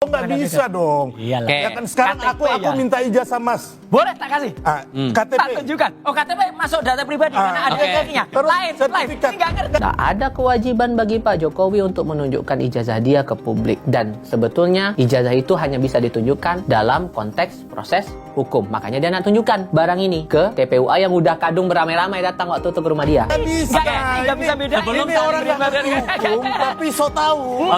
Oh, nggak bisa dong. Iyalah. Ya kan sekarang KTP aku ya. minta ijazah Mas. Boleh tak kasih? KTP. Tak tunjukkan. Oh, KTP masuk data pribadi karena ada ijazahnya. Terus Lain. sertifikat. Ini nggak ngerti. Tak ada kewajiban bagi Pak Jokowi untuk menunjukkan ijazah dia ke publik. Dan sebetulnya ijazah itu hanya bisa ditunjukkan dalam konteks proses hukum. Makanya dia nak tunjukkan barang ini ke TPUA yang udah kadung beramai-ramai datang waktu itu ke rumah dia. Nggak bisa. Nggak bisa beda. Sebelum ini orang nggak ngerti hukum, tapi so tahu.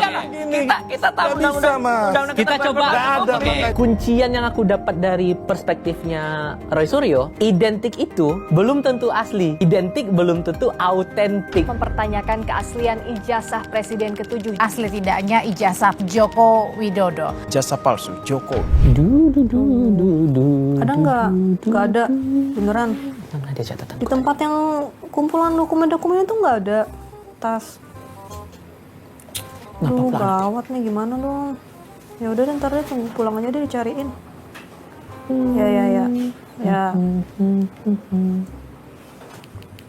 Kita tahu Nggak bisa, Mas. undang-undang Kita coba. Nggak ada, Oke. makanya. Kuncian yang aku dapat dari perspektifnya Roy Suryo, identik itu belum tentu asli, identik belum tentu autentik. Mempertanyakan keaslian ijazah Presiden ke-7. Asli tidaknya ijazah Joko Widodo. Jasa palsu, Joko. Ada nggak? Nggak ada, beneran. Mana dia catatan? Di tempat yang kumpulan dokumen-dokumen itu nggak ada tas. Aduh, gawat nih, gimana dong? Ya udah deh, ntar deh tunggu pulang aja deh dicariin. Ya.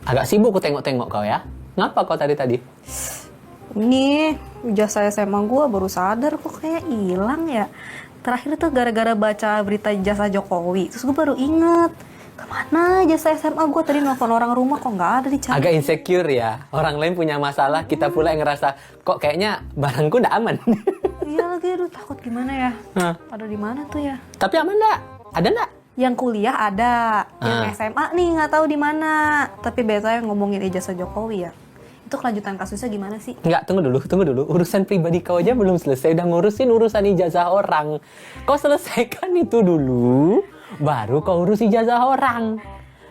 Agak sibuk aku tengok-tengok kau ya. Ngapa kau tadi? Ini ijazah SMA gua baru sadar kok kayak hilang ya. Terakhir tuh gara-gara baca berita ijazah Jokowi, terus gue baru inget kemana ijazah SMA gue tadi, nelfon orang rumah kok nggak ada dicari. Agak insecure ya. Orang lain punya masalah, kita pula yang ngerasa kok kayaknya barangku ndak aman. Iya lagi, aduh takut gimana ya. Hah. Ada di mana tuh ya? Tapi aman ndak? Ada ndak? Yang kuliah ada, yang SMA nih nggak tahu di mana. Tapi biasanya ngomongin ijazah Jokowi ya. Itu kelanjutan kasusnya gimana sih? Enggak, tunggu dulu. Urusan pribadi kau aja belum selesai. Udah ngurusin urusan ijazah orang. Kau selesaikan itu dulu, baru kau urus ijazah orang.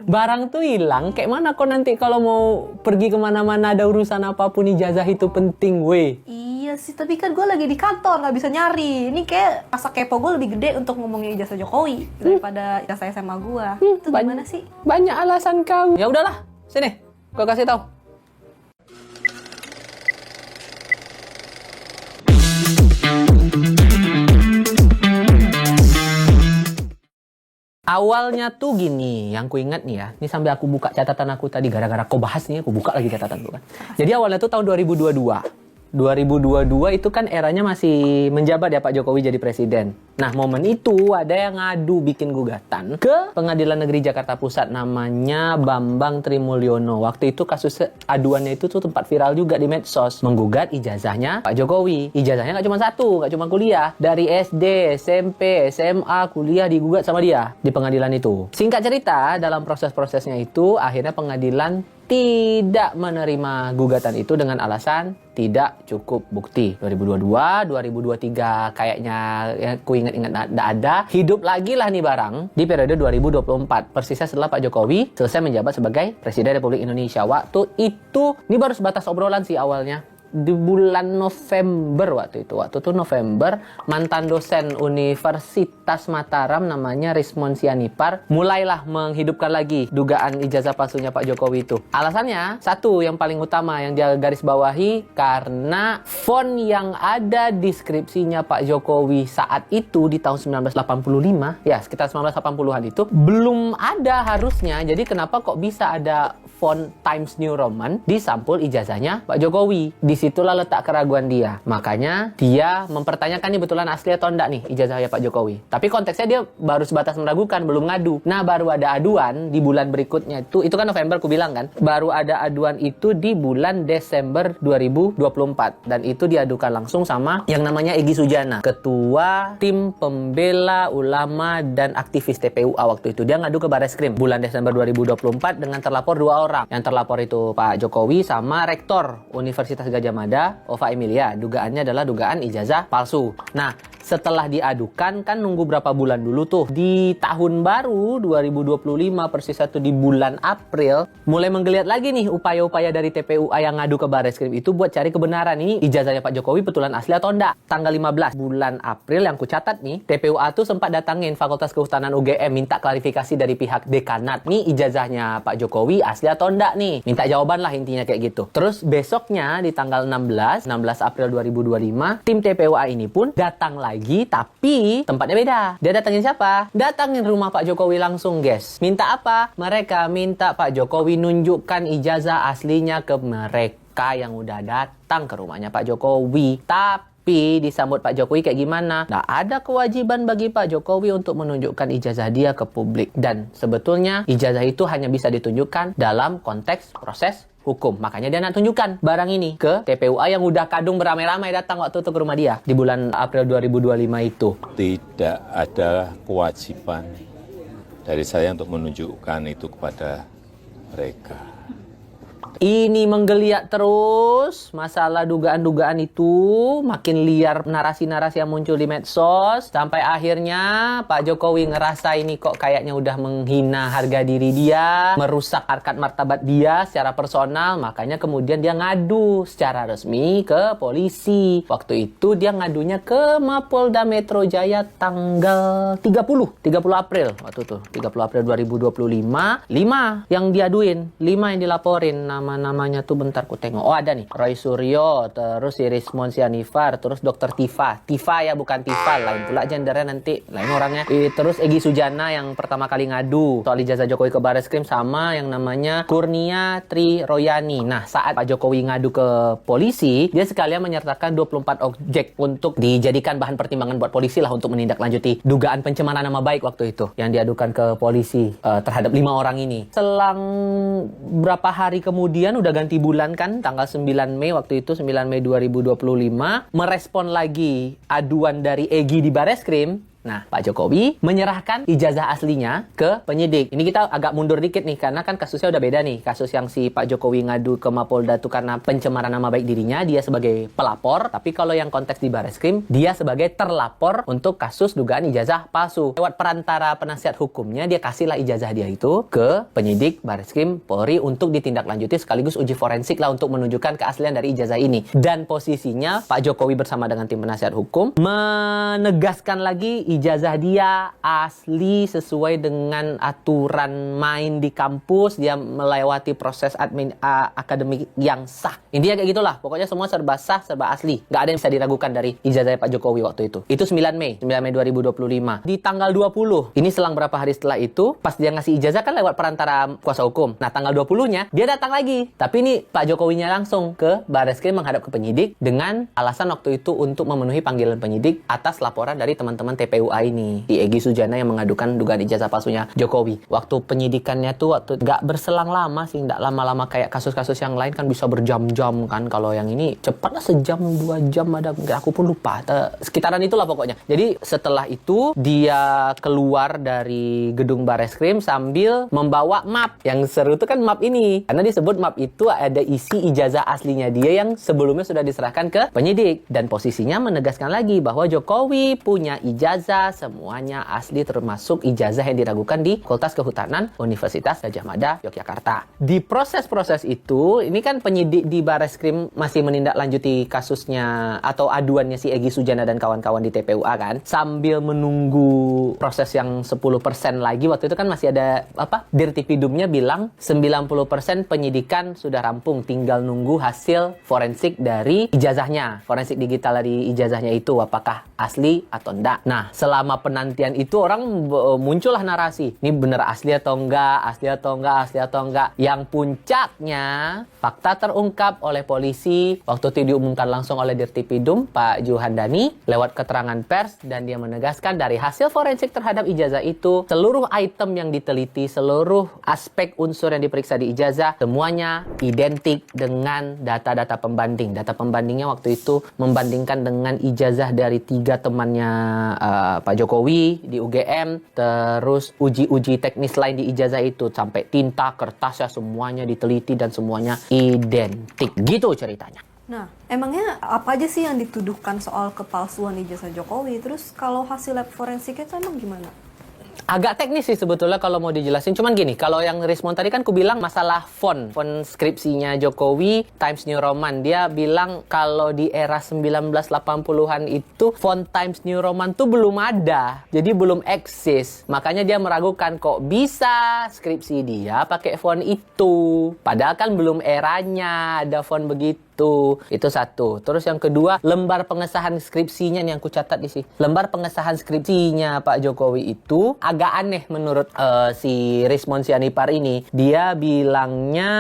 Barang tuh hilang, kayak mana kau nanti kalau mau pergi kemana-mana ada urusan apapun ijazah itu penting, weh. Iya sih, tapi kan gue lagi di kantor, nggak bisa nyari. Ini kayak rasa kepo gue lebih gede untuk ngomongin ijazah Jokowi daripada ijazah SMA gue. Itu gimana sih? Banyak alasan kau. Ya udahlah, sini, kau kasih tahu. Awalnya tuh gini, yang ku ingat nih ya, ini sambil aku buka catatan aku tadi, gara-gara kau bahas nih, aku buka lagi catatan tuh kan. Jadi awalnya tuh tahun 2022. 2022 itu kan eranya masih menjabat ya Pak Jokowi jadi presiden. Nah, momen itu ada yang ngadu bikin gugatan ke Pengadilan Negeri Jakarta Pusat, namanya Bambang Trimulyono. Waktu itu kasus aduannya itu tuh tempat viral juga di medsos, menggugat ijazahnya Pak Jokowi. Ijazahnya nggak cuma satu, nggak cuma kuliah. Dari SD, SMP, SMA, kuliah digugat sama dia di pengadilan itu. Singkat cerita, dalam proses-prosesnya itu akhirnya pengadilan tidak menerima gugatan itu dengan alasan tidak cukup bukti. 2022, 2023 kayaknya ya, ku ingat-ingat tidak ada. Hidup lagi lah nih barang di periode 2024. Persisnya setelah Pak Jokowi selesai menjabat sebagai Presiden Republik Indonesia. Waktu itu, ini baru sebatas obrolan sih awalnya. Di bulan November waktu itu November, mantan dosen Universitas Mataram namanya Rismon Sianipar mulailah menghidupkan lagi dugaan ijazah palsunya Pak Jokowi itu. Alasannya satu, yang paling utama yang dia garis bawahi, karena font yang ada deskripsinya Pak Jokowi saat itu di tahun 1985 ya, sekitar 1980-an itu belum ada harusnya. Jadi kenapa kok bisa ada font Times New Roman di sampul ijazahnya Pak Jokowi? Disitulah letak keraguan dia. Makanya dia mempertanyakan nih betulan asli atau enggak nih ijazahnya Pak Jokowi. Tapi konteksnya dia baru sebatas meragukan, belum ngadu. Nah, baru ada aduan di bulan berikutnya itu kan November aku bilang kan. Baru ada aduan itu di bulan Desember 2024 dan itu diadukan langsung sama yang namanya Egy Sujana, ketua tim pembela ulama dan aktivis TPUA waktu itu. Dia ngadu ke Barreskrim bulan Desember 2024 dengan terlapor 2 orang. Yang terlapor itu Pak Jokowi sama Rektor Universitas Gadjah Mada, Ova Emilia. Dugaannya adalah dugaan ijazah palsu. Nah, setelah diadukan kan nunggu berapa bulan dulu tuh. Di tahun baru 2025 persis satu di bulan April mulai menggeliat lagi nih upaya-upaya dari TPUA yang ngadu ke Barreskrim itu buat cari kebenaran ini ijazahnya Pak Jokowi betulan asli atau enggak. Tanggal 15 bulan April yang ku catat nih, TPUA tuh sempat datangin Fakultas Kehutanan UGM minta klarifikasi dari pihak dekanat. Nih ijazahnya Pak Jokowi asli atau enggak nih. Minta jawaban lah intinya kayak gitu. Terus besoknya di tanggal 16 April 2025 tim TPUA ini pun datang lagi, tapi tempatnya beda. Dia datangin siapa? Datangin rumah Pak Jokowi langsung, guys. Minta apa? Mereka minta Pak Jokowi nunjukkan ijazah aslinya ke mereka yang udah datang ke rumahnya Pak Jokowi. Tapi Tapi disambut Pak Jokowi kayak gimana? Nah, ada kewajiban bagi Pak Jokowi untuk menunjukkan ijazah dia ke publik. Dan sebetulnya ijazah itu hanya bisa ditunjukkan dalam konteks proses hukum. Makanya dia nak tunjukkan barang ini ke TPUA yang udah kadung beramai-ramai datang waktu itu ke rumah dia di bulan April 2025 itu. Tidak ada kewajiban dari saya untuk menunjukkan itu kepada mereka. Ini menggeliat terus, masalah dugaan-dugaan itu, makin liar narasi-narasi yang muncul di medsos, sampai akhirnya Pak Jokowi ngerasa ini kok kayaknya udah menghina harga diri dia, merusak harkat martabat dia secara personal, makanya kemudian dia ngadu secara resmi ke polisi. Waktu itu dia ngadunya ke Mapolda Metro Jaya tanggal 30 April, waktu itu, 30 April 2025, 5 yang diaduin, 5 yang dilaporin, namanya tuh bentar ku tengok. Oh ada nih, Roy Suryo, terus Iris Monsianifar, terus Dr. Tifa ya bukan Tifa, lain pula gendernya nanti, lain orangnya. Terus Egy Sujana yang pertama kali ngadu soal ijazah Jokowi ke Barreskrim, sama yang namanya Kurnia Tri Royani. Nah saat Pak Jokowi ngadu ke polisi, dia sekalian menyertakan 24 objek untuk dijadikan bahan pertimbangan buat polisi lah untuk menindaklanjuti dugaan pencemaran nama baik waktu itu yang diadukan ke polisi terhadap 5 orang ini. Selang berapa hari kemudian, udah ganti bulan kan, tanggal 9 Mei waktu itu, 9 Mei 2025, merespon lagi aduan dari Egy di Barreskrim. Nah, Pak Jokowi menyerahkan ijazah aslinya ke penyidik. Ini kita agak mundur dikit nih, karena kan kasusnya udah beda nih. Kasus yang si Pak Jokowi ngadu ke Mapolda itu karena pencemaran nama baik dirinya, dia sebagai pelapor. Tapi kalau yang konteks di Barreskrim, dia sebagai terlapor untuk kasus dugaan ijazah palsu. Lewat perantara penasihat hukumnya, dia kasihlah ijazah dia itu ke penyidik Barreskrim Polri untuk ditindaklanjuti sekaligus uji forensik lah untuk menunjukkan keaslian dari ijazah ini. Dan posisinya Pak Jokowi bersama dengan tim penasihat hukum menegaskan lagi ijazah dia asli sesuai dengan aturan main di kampus, dia melewati proses akademik yang sah. Intinya kayak gitulah, pokoknya semua serba sah, serba asli. Nggak ada yang bisa diragukan dari ijazah Pak Jokowi waktu itu. Itu 9 Mei 2025. Di tanggal 20, ini selang berapa hari setelah itu, pas dia ngasih ijazah kan lewat perantara kuasa hukum. Nah tanggal 20-nya, dia datang lagi. Tapi ini Pak Jokowinya langsung ke Barreskrim menghadap ke penyidik dengan alasan waktu itu untuk memenuhi panggilan penyidik atas laporan dari teman-teman TPUA ini, di Egy Sujana yang mengadukan dugaan ijazah palsunya Jokowi. Waktu penyidikannya tuh nggak berselang lama sih, nggak lama-lama kayak kasus-kasus yang lain kan bisa berjam-jam kan. Kalau yang ini cepatlah sejam 2 jam ada, aku pun lupa. Sekitaran itulah pokoknya. Jadi setelah itu dia keluar dari gedung Barreskrim sambil membawa map. Yang seru tuh kan map ini, karena disebut map itu ada isi ijazah aslinya dia yang sebelumnya sudah diserahkan ke penyidik. Dan posisinya menegaskan lagi bahwa Jokowi punya ijazah semuanya asli, termasuk ijazah yang diragukan di Fakultas Kehutanan Universitas Gadjah Mada, Yogyakarta. Di proses-proses itu, ini kan penyidik di Barreskrim masih menindaklanjuti kasusnya atau aduannya si Egy Sujana dan kawan-kawan di TPUA kan, sambil menunggu proses yang 10% lagi. Waktu itu kan masih ada Dirtipidumnya bilang 90% penyidikan sudah rampung, tinggal nunggu hasil forensik dari ijazahnya, forensik digital dari ijazahnya itu apakah asli atau enggak. Nah, selama penantian itu orang muncullah narasi, ini bener asli atau enggak, asli atau enggak, asli atau enggak. Yang puncaknya, fakta terungkap oleh polisi waktu itu diumumkan langsung oleh Dirtipidum Pak Juhandani lewat keterangan pers, dan dia menegaskan dari hasil forensik terhadap ijazah itu, seluruh item yang diteliti, seluruh aspek unsur yang diperiksa di ijazah, semuanya identik dengan data-data pembanding. Data pembandingnya waktu itu membandingkan dengan ijazah dari 3 temannya Pak Jokowi di UGM, terus uji-uji teknis lain di ijazah itu, sampai tinta, kertasnya semuanya diteliti dan semuanya identik. Gitu ceritanya. Nah, emangnya apa aja sih yang dituduhkan soal kepalsuan ijazah Jokowi? Terus kalau hasil lab forensiknya itu emang gimana? Agak teknis sih sebetulnya kalau mau dijelasin. Cuman gini, kalau yang Rismon tadi kan aku bilang masalah font skripsinya Jokowi Times New Roman. Dia bilang kalau di era 1980-an itu font Times New Roman tuh belum ada. Jadi belum eksis. Makanya dia meragukan kok bisa skripsi dia pakai font itu. Padahal kan belum eranya ada font begitu. Itu satu. Terus yang kedua, lembar pengesahan skripsinya nih yang ku catat di sini. Lembar pengesahan skripsinya Pak Jokowi itu agak aneh menurut si Rismon Sianipar ini. Dia bilangnya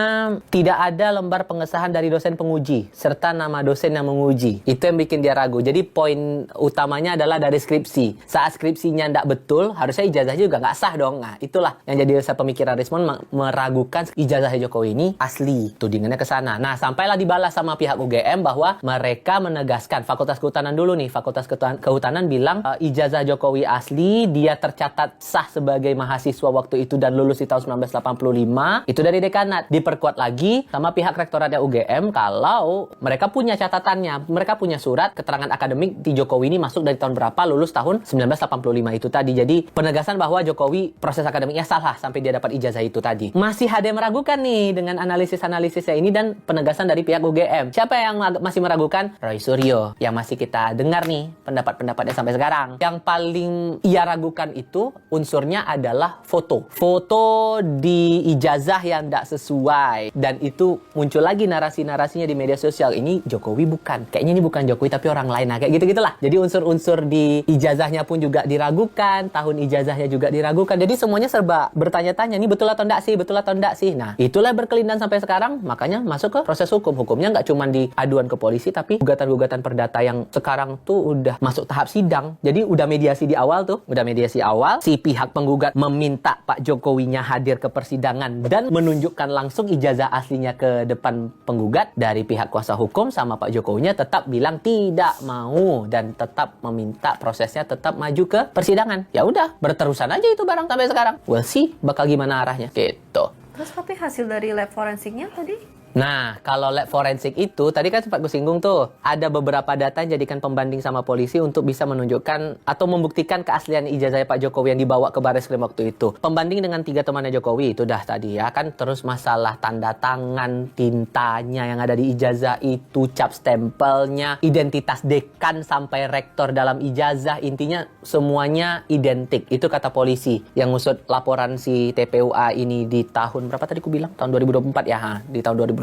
tidak ada lembar pengesahan dari dosen penguji serta nama dosen yang menguji. Itu yang bikin dia ragu. Jadi poin utamanya adalah dari skripsi. Saat skripsinya tidak betul, harusnya ijazah juga nggak sah dong. Nah, itulah yang jadi dasar pemikiran Rismon meragukan ijazah Jokowi ini asli. Tudingannya ke sana. Nah, sampailah dibalas sama pihak UGM bahwa mereka menegaskan, Fakultas Kehutanan dulu nih, Fakultas Kehutanan bilang ijazah Jokowi asli, dia tercatat sah sebagai mahasiswa waktu itu dan lulus di tahun 1985, itu dari dekanat. Diperkuat lagi sama pihak rektoratnya UGM kalau mereka punya catatannya, mereka punya surat keterangan akademik di Jokowi ini masuk dari tahun berapa, lulus tahun 1985 itu tadi. Jadi penegasan bahwa Jokowi proses akademiknya salah sampai dia dapat ijazah itu tadi. Masih ada yang meragukan nih dengan analisis-analisisnya ini dan penegasan dari pihak UGM. Siapa yang masih meragukan? Roy Suryo, yang masih kita dengar nih pendapat-pendapatnya sampai sekarang. Yang paling ia ragukan itu unsurnya adalah foto. Foto di ijazah yang tidak sesuai. Dan itu muncul lagi narasi-narasinya di media sosial. Ini Jokowi bukan. Kayaknya ini bukan Jokowi tapi orang lain. Nah, kayak gitu-gitulah. Jadi unsur-unsur di ijazahnya pun juga diragukan. Tahun ijazahnya juga diragukan. Jadi semuanya serba bertanya-tanya. Ini betul atau enggak sih? Betul atau enggak sih? Nah, itulah berkelindan sampai sekarang. Makanya masuk ke proses hukum. Hukumnya nggak cuma di aduan ke polisi, tapi gugatan-gugatan perdata yang sekarang tuh udah masuk tahap sidang. Jadi udah mediasi di awal tuh. Udah mediasi awal. Si pihak penggugat meminta Pak Jokowinya hadir ke persidangan dan menunjukkan langsung ijazah aslinya ke depan penggugat. Dari pihak kuasa hukum sama Pak Jokowinya tetap bilang tidak mau dan tetap meminta prosesnya tetap maju ke persidangan. Ya udah, berterusan aja itu barang sampai sekarang. We'll see bakal gimana arahnya. Gitu. Terus tapi hasil dari lab forensiknya tadi? Nah, kalau lab forensik itu, tadi kan sempat gue singgung tuh, ada beberapa data yang jadikan pembanding sama polisi untuk bisa menunjukkan atau membuktikan keaslian ijazah Pak Jokowi yang dibawa ke Bareskrim waktu itu. Pembanding dengan 3 temannya Jokowi, itu dah tadi ya kan. Terus masalah tanda tangan, tintanya yang ada di ijazah itu, cap stempelnya, identitas dekan sampai rektor dalam ijazah, intinya semuanya identik. Itu kata polisi yang ngusut laporan si TPUA ini di tahun, berapa tadi ku bilang? Tahun 2024 ya, di tahun 2024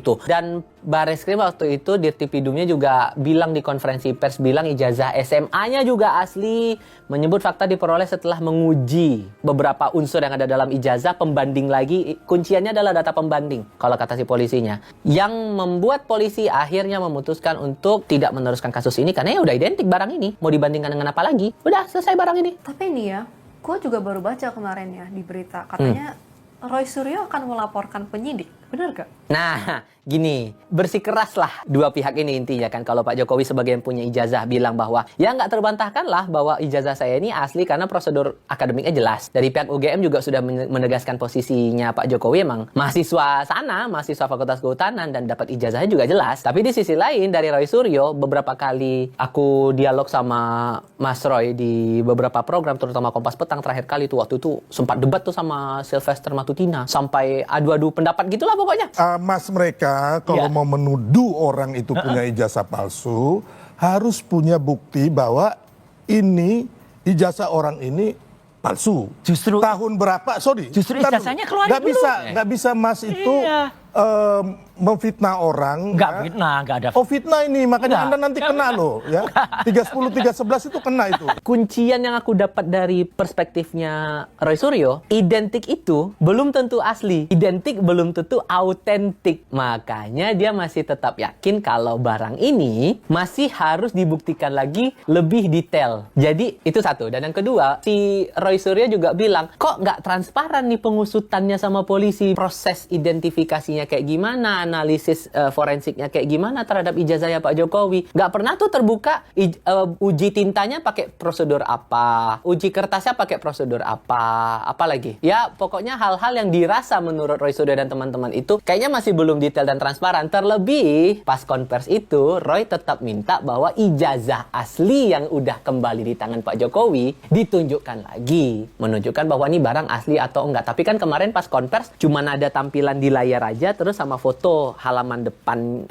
itu. Dan Bareskrim waktu itu Dirtipidumnya juga bilang di konferensi pers, bilang ijazah SMA-nya juga asli, menyebut fakta diperoleh setelah menguji beberapa unsur yang ada dalam ijazah, pembanding lagi, kunciannya adalah data pembanding kalau kata si polisinya, yang membuat polisi akhirnya memutuskan untuk tidak meneruskan kasus ini karena ya udah identik barang ini, mau dibandingkan dengan apa lagi, udah selesai barang ini. Tapi ini ya, gue juga baru baca kemarin ya di berita, katanya Roy Suryo akan melaporkan penyidik, benar gak? Nah, gini, bersikeras lah dua pihak ini intinya kan. Kalau Pak Jokowi sebagai yang punya ijazah bilang bahwa ya nggak terbantahkan lah bahwa ijazah saya ini asli karena prosedur akademiknya jelas. Dari pihak UGM juga sudah menegaskan posisinya Pak Jokowi emang mahasiswa sana, mahasiswa Fakultas Kehutanan dan dapat ijazahnya juga jelas. Tapi di sisi lain dari Roy Suryo, beberapa kali aku dialog sama Mas Roy di beberapa program, terutama Kompas Petang terakhir kali tuh, waktu itu sempat debat tuh sama Sylvester Matutina sampai adu-adu pendapat gitulah pokoknya. Mas, mereka kalau mau menuduh orang itu punya ijazah palsu, harus punya bukti bahwa ini ijazah orang ini palsu. Justru tahun berapa? Sorry. Justru ijazahnya keluarin dulu. Nggak bisa Mas itu memfitnah orang. Nggak ya. fitnah, nggak ada. Oh, fitnah ini, makanya Nggak. Anda nanti kena loh, ya. 310, 311 itu kena itu. Kuncian yang aku dapat dari perspektifnya Roy Suryo, identik itu belum tentu asli, identik belum tentu autentik. Makanya dia masih tetap yakin kalau barang ini masih harus dibuktikan lagi lebih detail. Jadi itu satu. Dan yang kedua, si Roy Suryo juga bilang, kok nggak transparan nih pengusutannya sama polisi, proses identifikasinya kayak gimana, analisis forensiknya kayak gimana terhadap ijazahnya Pak Jokowi. Nggak pernah tuh terbuka uji tintanya pakai prosedur apa, uji kertasnya pakai prosedur apa, apalagi. Ya pokoknya hal-hal yang dirasa menurut Roy Suryo dan teman-teman itu kayaknya masih belum detail dan transparan. Terlebih pas konvers itu Roy tetap minta bahwa ijazah asli yang udah kembali di tangan Pak Jokowi ditunjukkan lagi, menunjukkan bahwa ini barang asli atau enggak. Tapi kan kemarin pas konvers cuma ada tampilan di layar aja, terus sama foto halaman depan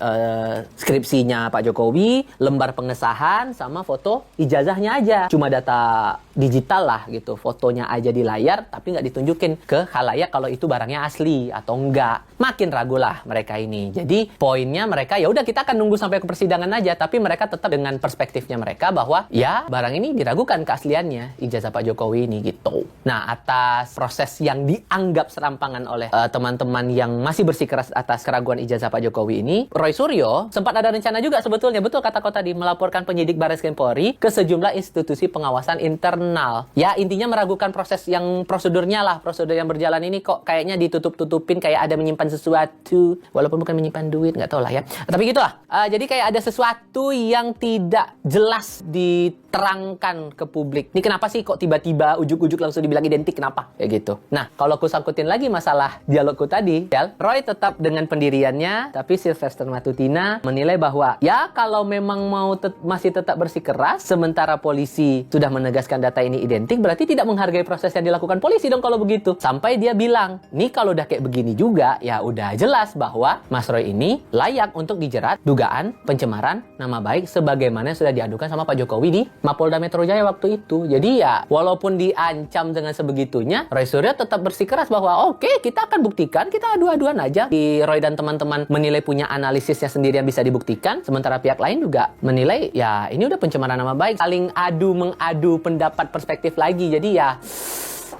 skripsinya Pak Jokowi, lembar pengesahan, sama foto ijazahnya aja. Cuma data digital lah gitu, fotonya aja di layar tapi nggak ditunjukin ke khalayak kalau itu barangnya asli atau enggak. Makin ragu lah mereka ini. Jadi poinnya mereka ya udah kita akan nunggu sampai ke persidangan aja, tapi mereka tetap dengan perspektifnya mereka bahwa ya barang ini diragukan keasliannya ijazah Pak Jokowi ini gitu. Nah, atas proses yang dianggap serampangan oleh teman-teman yang masih bersikeras atas keraguan ijazah Pak Jokowi ini, Roy Suryo sempat ada rencana juga sebetulnya, betul kata kau tadi, melaporkan penyidik Barreskrim Polri ke sejumlah institusi pengawasan internal. Ya, intinya meragukan proses yang prosedurnya lah, prosedur yang berjalan ini kok kayaknya ditutup-tutupin, kayak ada menyimpan sesuatu, walaupun bukan menyimpan duit, nggak tahu lah ya. Tapi gitulah. Jadi kayak ada sesuatu yang tidak jelas diterangkan ke publik. Ini kenapa sih kok tiba-tiba ujuk-ujuk langsung dibilang identik, kenapa? Kayak gitu. Nah, kalau aku sangkutin lagi masalah dialogku tadi, Roy tetap dengan pendiriannya, tapi Sylvester Matutina menilai bahwa ya kalau memang mau masih tetap bersikeras, sementara polisi sudah menegaskan data ini identik, berarti tidak menghargai proses yang dilakukan polisi dong kalau begitu. Sampai dia bilang, nih kalau udah kayak begini juga, ya udah jelas bahwa Mas Roy ini layak untuk dijerat dugaan pencemaran nama baik sebagaimana sudah diadukan sama Pak Jokowi di Mapolda Metro Jaya waktu itu. Jadi ya walaupun diancam dengan sebegitunya, Roy Suryo tetap bersikeras bahwa oke, kita akan buktikan, kita adu-aduan aja. Di Roy dan teman-teman menilai punya analisisnya sendiri yang bisa dibuktikan, sementara pihak lain juga menilai ya ini udah pencemaran nama baik, saling mengadu pendapat perspektif lagi. Jadi ya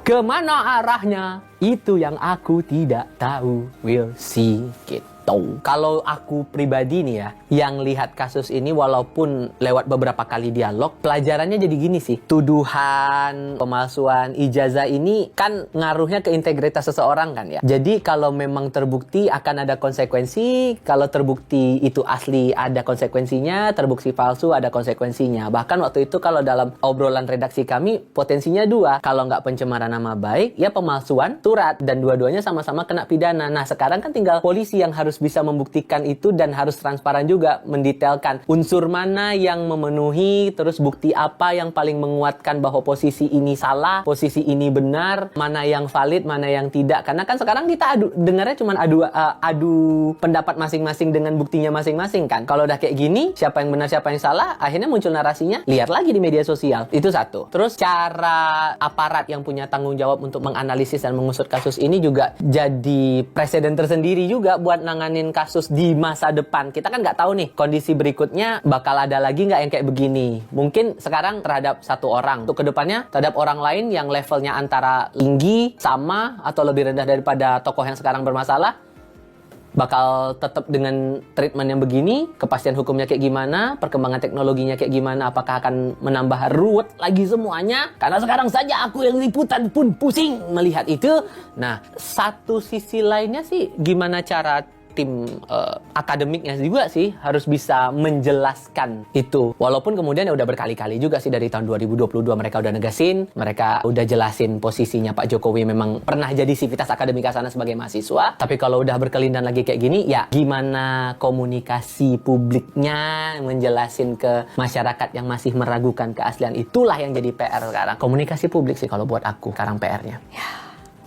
kemana arahnya itu yang aku tidak tahu. We'll see gitu. Kalau aku pribadi nih ya, yang lihat kasus ini walaupun lewat beberapa kali dialog, pelajarannya jadi gini sih. Tuduhan pemalsuan ijazah ini kan ngaruhnya ke integritas seseorang kan ya. Jadi kalau memang terbukti akan ada konsekuensi, kalau terbukti itu asli ada konsekuensinya, terbukti palsu ada konsekuensinya. Bahkan waktu itu kalau dalam obrolan redaksi kami, potensinya dua. Kalau nggak pencemaran nama baik, ya pemalsuan surat, dan dua-duanya sama-sama kena pidana. Nah sekarang kan tinggal polisi yang harus bisa membuktikan itu dan harus transparan juga, mendetailkan unsur mana yang memenuhi, terus bukti apa yang paling menguatkan bahwa posisi ini salah, posisi ini benar, mana yang valid, mana yang tidak. Karena kan sekarang kita dengarnya cuma adu pendapat masing-masing dengan buktinya masing-masing kan. Kalau udah kayak gini, siapa yang benar, siapa yang salah, akhirnya muncul narasinya liar lagi di media sosial. Itu satu. Terus cara aparat yang punya tanggung jawab untuk menganalisis dan mengusut kasus ini juga jadi presiden tersendiri juga buat nanganin kasus di masa depan. Kita kan nggak tahu nih kondisi berikutnya bakal ada lagi nggak yang kayak begini. Mungkin sekarang terhadap satu orang, untuk kedepannya terhadap orang lain yang levelnya antara tinggi, sama, atau lebih rendah daripada tokoh yang sekarang bermasalah, bakal tetap dengan treatment yang begini, kepastian hukumnya kayak gimana, perkembangan teknologinya kayak gimana, apakah akan menambah ruwet lagi semuanya? Karena sekarang saja aku yang liputan pun pusing melihat itu. Nah, satu sisi lainnya sih gimana cara tim akademiknya juga sih harus bisa menjelaskan itu. Walaupun kemudian ya udah berkali-kali juga sih dari tahun 2022 mereka udah negasin, mereka udah jelasin posisinya Pak Jokowi memang pernah jadi sivitas akademika sana sebagai mahasiswa. Tapi kalau udah berkelindan lagi kayak gini, ya gimana komunikasi publiknya menjelasin ke masyarakat yang masih meragukan keaslian, itulah yang jadi PR sekarang. Komunikasi publik sih kalau buat aku sekarang PR-nya.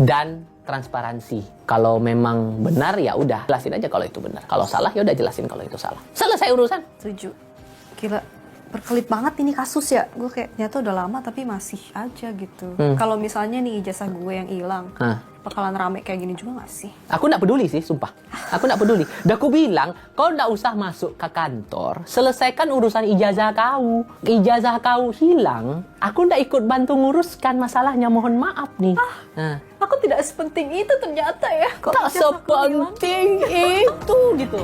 Dan transparansi. Kalau memang benar ya udah jelasin aja kalau itu benar. Kalau salah ya udah jelasin kalau itu salah. Selesai urusan. Setuju. Gila, berkelit banget ini kasus ya. Gue kayak nyata udah lama tapi masih aja gitu. Kalau misalnya nih ijazah gue yang hilang, bakalan rame kayak gini juga gak sih? Aku gak peduli sih, sumpah. Aku gak peduli. Udah aku bilang, kau gak usah masuk ke kantor, selesaikan urusan ijazah kau. Ijazah kau hilang, aku gak ikut bantu nguruskan masalahnya, mohon maaf nih. Aku tidak sepenting itu ternyata ya. Tak sepenting itu gitu.